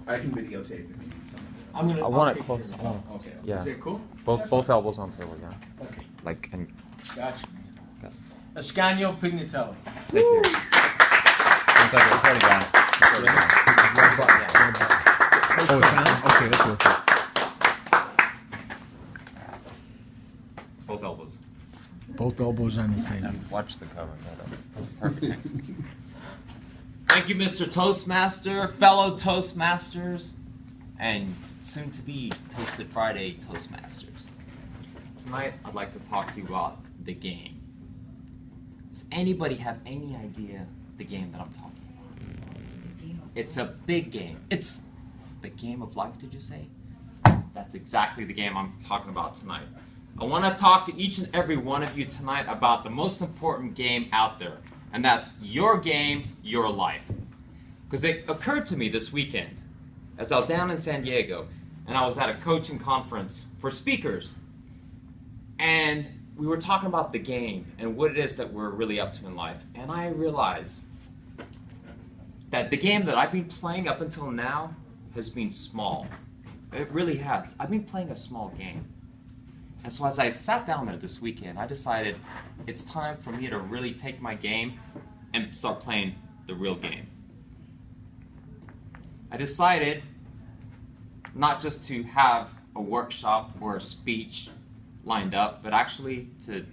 I can videotape and see some I'm gonna. I want it close. Okay. Yeah. Is it cool? Both elbows on the table, yeah. Okay. Like, and Gotcha. Got Ascanio Pignatelli. thank you. It's already gone. It's already gone. Oh, it's on? Okay, that's perfect. Both elbows. Both elbows on the table. And watch the cover. Perfect, thanks. Thank you, Mr. Toastmaster, fellow Toastmasters, and soon-to-be Toasted Friday Toastmasters. Tonight, I'd like to talk to you about the game. Does anybody have any idea the game that I'm talking about? It's a big game. It's the game of life, did you say? That's exactly the game I'm talking about tonight. I want to talk to each and every one of you tonight about the most important game out there, and that's your game, your life. Because it occurred to me this weekend, as I was down in San Diego, and I was at a coaching conference for speakers, and we were talking about the game and what it is that we're really up to in life, and I realized that the game that I've been playing up until now has been small. It really has. I've been playing a small game. And so as I sat down there this weekend, I decided it's time for me to really take my game and start playing the real game. I decided not just to have a workshop or a speech lined up, but actually to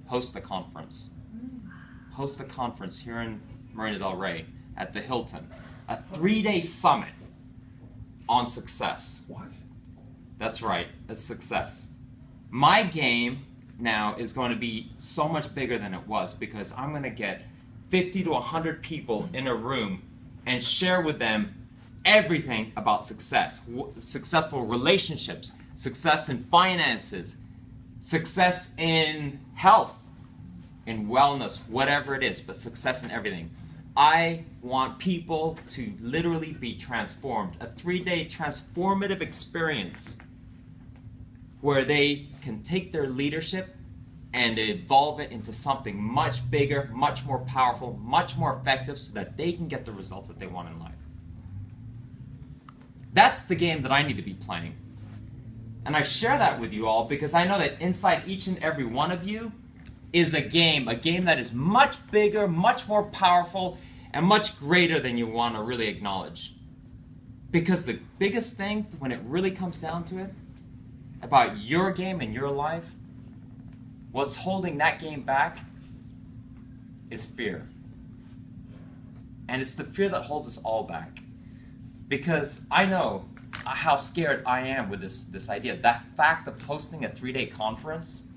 host a conference. Host a conference here in Marina del Rey at the Hilton. A 3-day summit on success. What? That's right, a success. My game now is going to be so much bigger than it was because I'm going to get 50 to 100 people in a room and share with them everything about success. Successful relationships, success in finances, success in health, in wellness, whatever it is, but success in everything. I want people to literally be transformed. A 3-day transformative experience where they can take their leadership and evolve it into something much bigger, much more powerful, much more effective so that they can get the results that they want in life. That's the game that I need to be playing. And I share that with you all because I know that inside each and every one of you is a game that is much bigger, much more powerful, and much greater than you want to really acknowledge. Because the biggest thing, when it really comes down to it, about your game and your life, what's holding that game back is fear. And it's the fear that holds us all back. Because I know how scared I am with this idea. That fact of hosting a 3-day conference,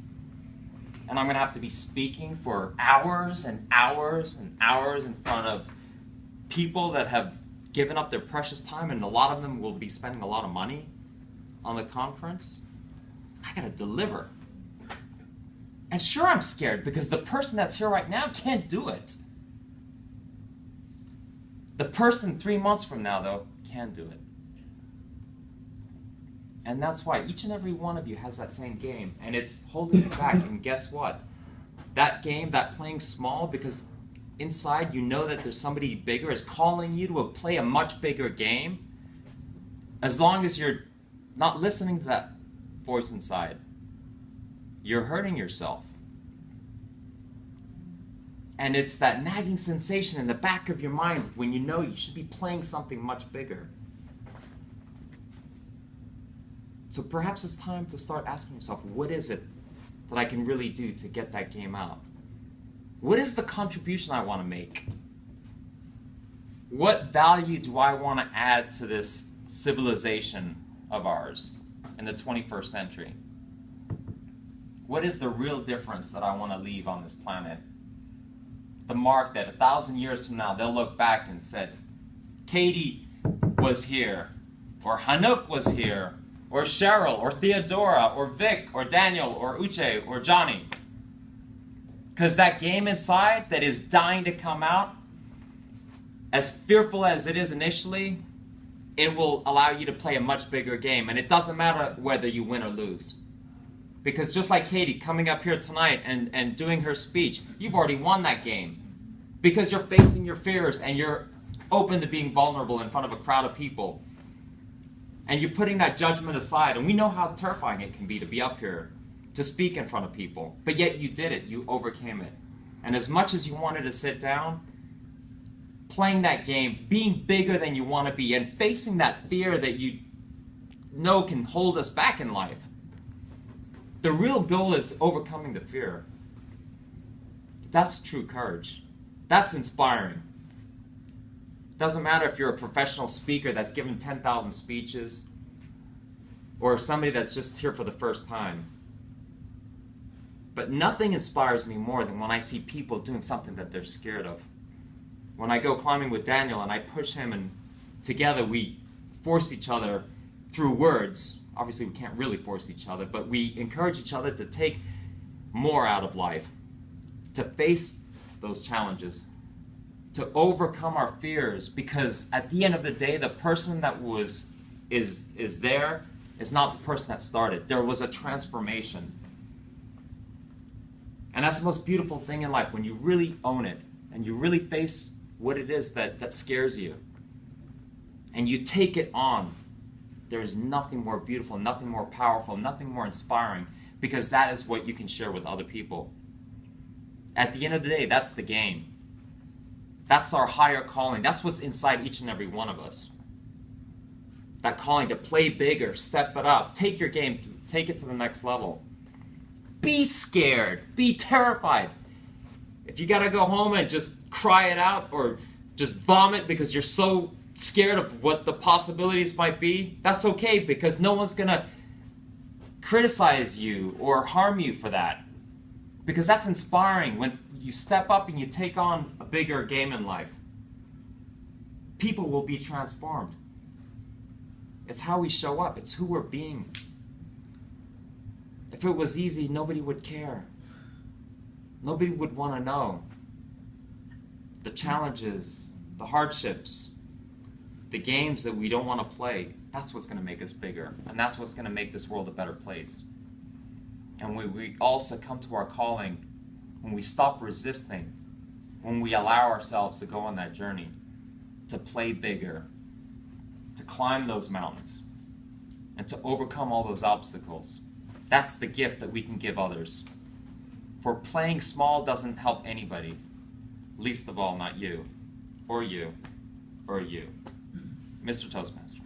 and I'm going to have to be speaking for hours and hours and hours in front of people that have given up their precious time, and a lot of them will be spending a lot of money on the conference. I got to deliver. And sure, I'm scared because the person that's here right now can't do it. The person 3 months from now, though, can do it. And that's why each and every one of you has that same game, and it's holding you back. And guess what? That game, that playing small, because inside you know that there's somebody bigger, is calling you to play a much bigger game. As long as you're not listening to that voice inside, you're hurting yourself. And it's that nagging sensation in the back of your mind when you know you should be playing something much bigger. So perhaps it's time to start asking yourself, what is it that I can really do to get that game out? What is the contribution I want to make? What value do I want to add to this civilization of ours in the 21st century? What is the real difference that I want to leave on this planet? The mark that 1,000 years from now, they'll look back and said, Katie was here, or Hanuk was here, or Cheryl, or Theodora, or Vic, or Daniel, or Uche, or Johnny. Because that game inside that is dying to come out, as fearful as it is initially, it will allow you to play a much bigger game. And it doesn't matter whether you win or lose. Because just like Katie coming up here tonight and doing her speech, you've already won that game. Because you're facing your fears and you're open to being vulnerable in front of a crowd of people. And you're putting that judgment aside. And we know how terrifying it can be to be up here, to speak in front of people. But yet you did it. You overcame it. And as much as you wanted to sit down, playing that game, being bigger than you want to be, and facing that fear that you know can hold us back in life. The real goal is overcoming the fear. That's true courage. That's inspiring. Doesn't matter if you're a professional speaker that's given 10,000 speeches or somebody that's just here for the first time. But nothing inspires me more than when I see people doing something that they're scared of. When I go climbing with Daniel and I push him and together we force each other through words. Obviously we can't really force each other, but we encourage each other to take more out of life, to face those challenges, to overcome our fears, because at the end of the day, the person that is there is not the person that started. There was a transformation. And that's the most beautiful thing in life, when you really own it and you really face what it is that scares you and you take it on. There is nothing more beautiful, nothing more powerful, nothing more inspiring, because that is what you can share with other people. At the end of the day, that's the game. That's our higher calling. That's what's inside each and every one of us. That calling to play bigger, step it up, take your game, take it to the next level. Be scared, be terrified. If you gotta go home and just cry it out or just vomit because you're so scared of what the possibilities might be, that's okay, because no one's gonna criticize you or harm you for that. Because that's inspiring when you step up and you take on a bigger game in life. People will be transformed. It's how we show up. It's who we're being. If it was easy, nobody would care. Nobody would want to know. The challenges, the hardships, the games that we don't want to play, that's what's going to make us bigger. And that's what's going to make this world a better place. And when we all succumb to our calling, when we stop resisting, when we allow ourselves to go on that journey, to play bigger, to climb those mountains, and to overcome all those obstacles, that's the gift that we can give others. For playing small doesn't help anybody, least of all not you, or you, or you. Mr. Toastmaster.